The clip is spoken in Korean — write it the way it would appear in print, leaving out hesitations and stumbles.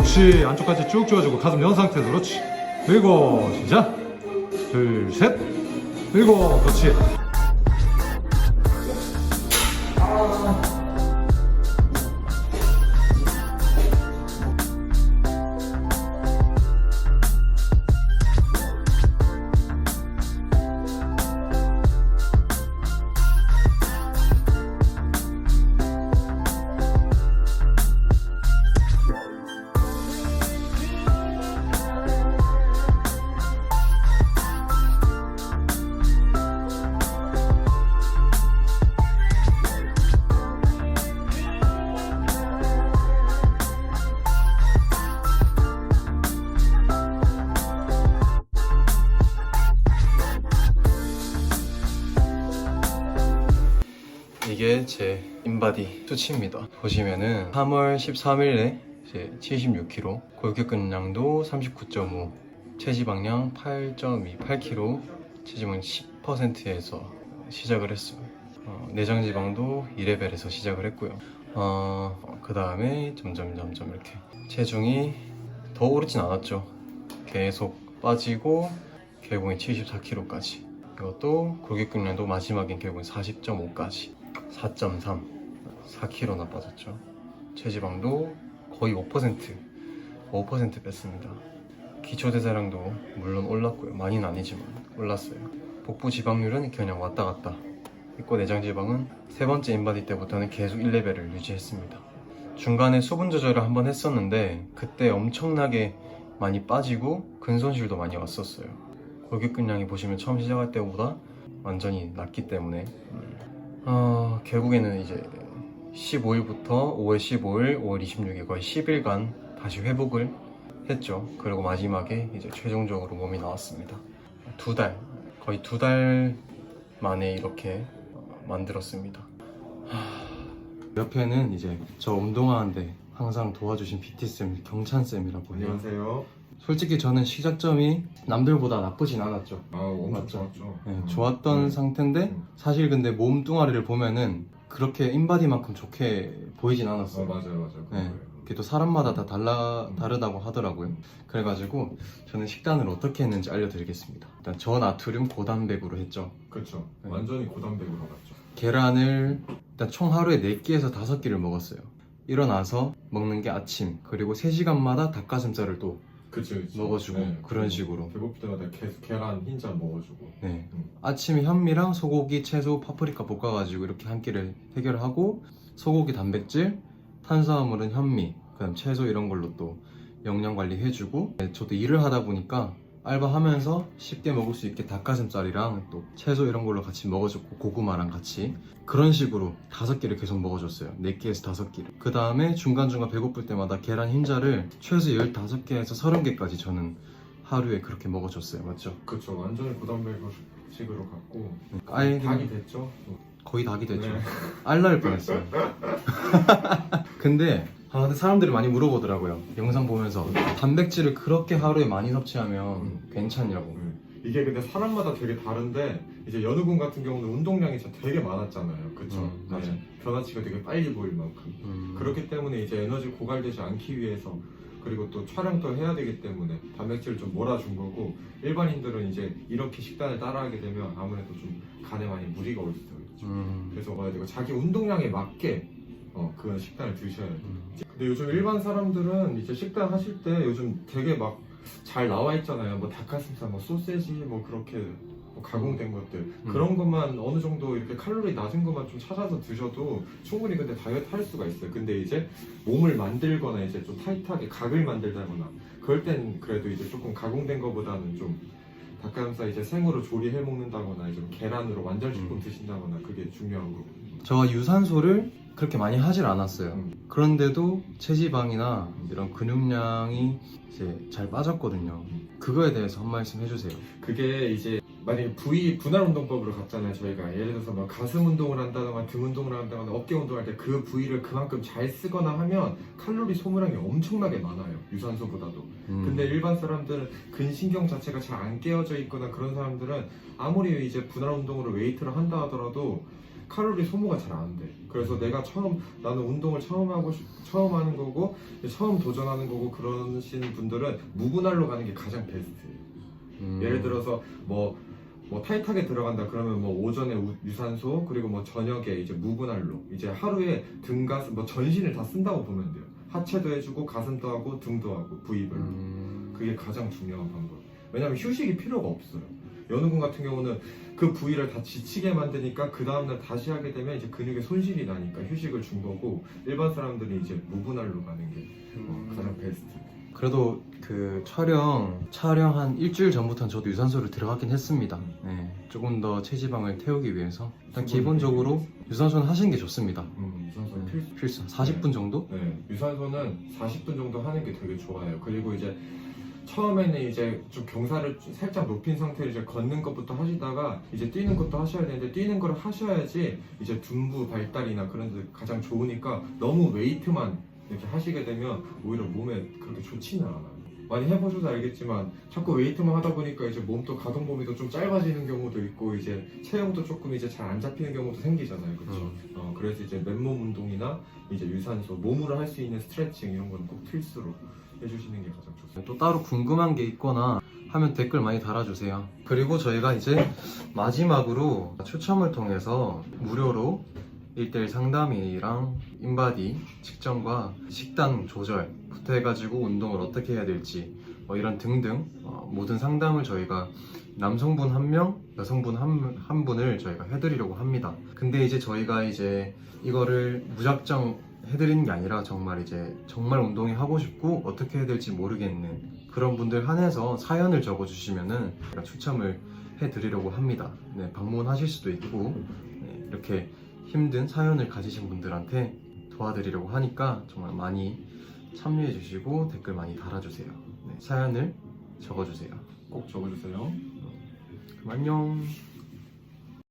그렇지. 안쪽까지 쭉 조여주고 가슴 연 상태에서. 그렇지. 그리고 시작. 둘, 셋. 그리고 그렇지. 이게 제 인바디 수치입니다. 보시면은 3월 13일에 이제 76kg, 골격근량도 39.5, 체지방량 8.2, 8kg, 체지방 10%에서 시작을 했어요. 내장지방도 2레벨에서 시작을 했고요. 그 다음에 점점 이렇게 체중이 더 오르진 않았죠. 계속 빠지고 결국엔 74kg까지. 이것도 골격근량도 마지막엔 결국엔 40.5까지 4.3, 4kg나 빠졌죠. 체지방도 거의 5% 뺐습니다. 기초대사량도 물론 올랐고요. 많이는 아니지만 올랐어요. 복부 지방률은 그냥 왔다 갔다 있고, 내장지방은 세 번째 인바디 때부터는 계속 1레벨을 유지했습니다. 중간에 수분 조절을 한번 했었는데 그때 엄청나게 많이 빠지고 근손실도 많이 왔었어요. 골격근량이 보시면 처음 시작할 때보다 완전히 낮기 때문에 결국에는 이제 15일부터 5월 15일, 5월 26일 거의 10일간 다시 회복을 했죠. 그리고 마지막에 이제 최종적으로 몸이 나왔습니다. 거의 두 달 만에 이렇게 만들었습니다. 옆에는 이제 저 운동하는데 항상 도와주신 PT쌤, 경찬쌤이라고 해요. 안녕하세요. 솔직히 저는 시작점이 남들보다 나쁘진 않았죠. 엄청 맞죠? 좋았죠. 네, 좋았던 상태인데 사실 근데 몸뚱아리를 보면은 그렇게 인바디만큼 좋게 보이진 않았어요. 맞아요. 네, 그게 또 사람마다 다 다르다고 하더라고요. 그래가지고 저는 식단을 어떻게 했는지 알려드리겠습니다. 일단 저나트륨 고단백으로 했죠. 그렇죠. 네. 완전히 고단백으로 갔죠. 계란을 일단 총 하루에 4끼에서 5끼를 먹었어요. 일어나서 먹는 게 아침, 그리고 3시간마다 닭가슴살을 또 그치. 먹어주고 그런 식으로. 배고플 때마다 계속 계란 흰자 먹어주고. 네. 아침에 현미랑 소고기, 채소, 파프리카 볶아가지고 이렇게 한 끼를 해결하고, 소고기 단백질, 탄수화물은 현미, 그다음 채소 이런 걸로 또 영양 관리 해주고, 네, 저도 일을 하다 보니까 알바하면서 쉽게 먹을 수 있게 닭가슴살이랑 또 채소 이런 걸로 같이 먹어줬고, 고구마랑 같이 그런 식으로 5끼를 계속 먹어줬어요. 4끼에서 5끼를. 그 다음에 중간중간 배고플 때마다 계란 흰자를 최소 15개에서 30개까지 저는 하루에 그렇게 먹어줬어요. 맞죠? 그쵸. 완전히 고단백식으로 갔고. 아예 닭이 됐죠. 거의 닭이 됐죠. 네. 알날 뻔했어요. 근데 사람들이 많이 물어보더라고요. 영상 보면서 단백질을 그렇게 하루에 많이 섭취하면 괜찮냐고. 이게 근데 사람마다 되게 다른데, 이제 연우군 같은 경우는 운동량이 진짜 되게 많았잖아요. 그쵸? 맞아. 변화치가 되게 빨리 보일 만큼. 그렇기 때문에 이제 에너지 고갈되지 않기 위해서, 그리고 또 촬영도 해야 되기 때문에 단백질을 좀 몰아준 거고, 일반인들은 이제 이렇게 식단을 따라하게 되면 아무래도 좀 간에 많이 무리가 올 수도 있죠. 그래서 뭐야 되고 자기 운동량에 맞게 그런 식단을 드셔야 돼요. 근데 요즘 일반 사람들은 이제 식단 하실 때 요즘 되게 막 잘 나와 있잖아요. 뭐 닭가슴살, 뭐 소세지, 뭐 그렇게 뭐 가공된 것들, 그런 것만 어느 정도 이렇게 칼로리 낮은 것만 좀 찾아서 드셔도 충분히 근데 다이어트 할 수가 있어요. 근데 이제 몸을 만들거나 이제 좀 타이트하게 각을 만들다거나 그럴 땐 그래도 이제 조금 가공된 것보다는 좀 닭가슴살 이제 생으로 조리해 먹는다거나 좀 계란으로 완전식품 드신다거나 그게 중요한 거거든요. 저가 유산소를 그렇게 많이 하질 않았어요. 그런데도 체지방이나 이런 근육량이 이제 잘 빠졌거든요. 그거에 대해서 한 말씀 해주세요. 그게 이제 만약에 부위 분할 운동법으로 갔잖아요. 저희가 예를 들어서 뭐 가슴 운동을 한다거나 등 운동을 한다거나 어깨 운동할 때 그 부위를 그만큼 잘 쓰거나 하면 칼로리 소모량이 엄청나게 많아요. 유산소보다도. 근데 일반 사람들은 근신경 자체가 잘 안 깨어져 있거나 그런 사람들은 아무리 이제 분할 운동으로 웨이트를 한다 하더라도 칼로리 소모가 잘 안 돼. 그래서 내가 나는 운동을 처음 하는 거고 처음 도전하는 거고 그러신 분들은 무분할로 가는 게 가장 베스트예요. 예를 들어서 뭐 타이트하게 들어간다 그러면 뭐 오전에 유산소 그리고 뭐 저녁에 이제 무분할로 이제 하루에 등 가슴 뭐 전신을 다 쓴다고 보면 돼요. 하체도 해주고 가슴도 하고 등도 하고 부위별로. 그게 가장 중요한 방법. 왜냐면 휴식이 필요가 없어요. 연우군 같은 경우는 그 부위를 다 지치게 만드니까 그 다음날 다시 하게 되면 이제 근육에 손실이 나니까 휴식을 준 거고, 일반 사람들이 이제 무분할로 가는 게 가장 베스트. 그래도 그 촬영 한 일주일 전부터는 저도 유산소를 들어가긴 했습니다. 네, 조금 더 체지방을 태우기 위해서 일단 기본적으로 유산소는 하시는 게 좋습니다. 유산소는 필수 40분 정도? 네, 유산소는 40분 정도 하는 게 되게 좋아요. 그리고 이제 처음에는 이제 좀 경사를 살짝 높인 상태로 이제 걷는 것부터 하시다가 이제 뛰는 것도 하셔야 되는데, 뛰는 걸 하셔야지 이제 둔부 발달이나 그런 데 가장 좋으니까 너무 웨이트만 이렇게 하시게 되면 오히려 몸에 그렇게 좋지는 않아요. 많이 해보셔서 알겠지만 자꾸 웨이트만 하다 보니까 이제 몸도 가동 범위도 좀 짧아지는 경우도 있고 이제 체형도 조금 이제 잘 안 잡히는 경우도 생기잖아요, 그렇죠? 그래서 이제 맨몸 운동이나 이제 유산소, 몸으로 할 수 있는 스트레칭 이런 거는 꼭 필수로 해주시는 게 가장 좋습니다. 또 따로 궁금한 게 있거나 하면 댓글 많이 달아주세요. 그리고 저희가 이제 마지막으로 추첨을 통해서 무료로 1대1 상담이랑 인바디 측정과 식단 조절부터 해가지고 운동을 어떻게 해야 될지 뭐 이런 등등 모든 상담을 저희가 남성분 1명, 여성분 한 분을 저희가 해드리려고 합니다. 근데 이제 저희가 이제 이거를 무작정 해드리는 게 아니라 정말 운동이 하고 싶고 어떻게 해야 될지 모르겠는 그런 분들 한해서 사연을 적어주시면은 제가 추첨을 해드리려고 합니다. 네, 방문하실 수도 있고 네, 이렇게 힘든 사연을 가지신 분들한테 도와드리려고 하니까 정말 많이 참여해 주시고 댓글 많이 달아주세요. 네, 사연을 적어주세요. 꼭 적어주세요. 그럼 안녕.